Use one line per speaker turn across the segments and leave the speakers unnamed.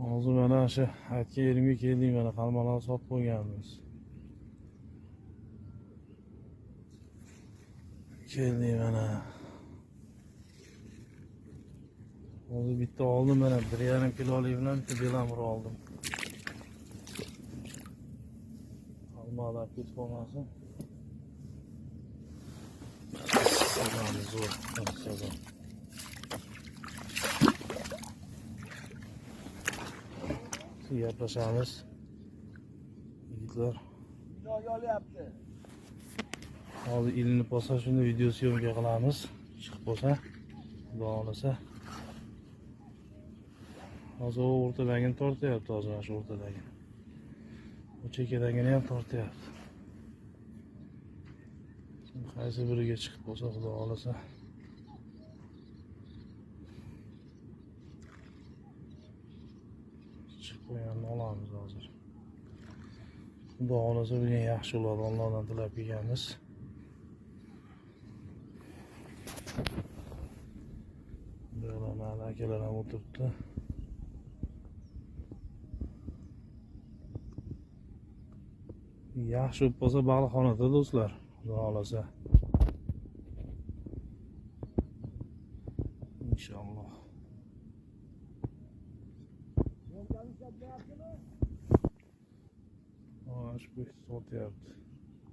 Hozir mana shu aytgan yerimga keldik, mana qalmoqlarni sotib qo'yganmiz. Keldik mana. Hozir bitta oldim mana 1,5 kilolik bilan bitta belamur oldim. Qalmoqlar ketib qolmasin. Sazonni zo'r, sazon. Gaplashamiz. Yigitlar.
Yo'lyapti.
Hozir ilinib qolsa shuni video syomka qilamiz. Chiqib qolsa, xudo xolasa. Hozir o'rtadagini tortyapti, hozir shu o'rtadagi. Bu chekkadagini ham tortyapti. Qaysi biriga chiqib qolsa, xudo xolasa. Chiqib qo'yganini olamiz hozir. Xudo xolasa bugun yaxshi bo'ladi, Allohdan tilab kelganmiz. Mana akalar ham o'tiribdi. Yaxshi bo'lib qolsa baliqxonada do'stlar, xudo xolasa. Inshaalloh. Shu tortyapti.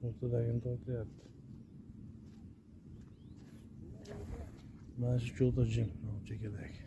O'rtadagini tortyapti. Mana shu cho'ta jim, chekkadagi.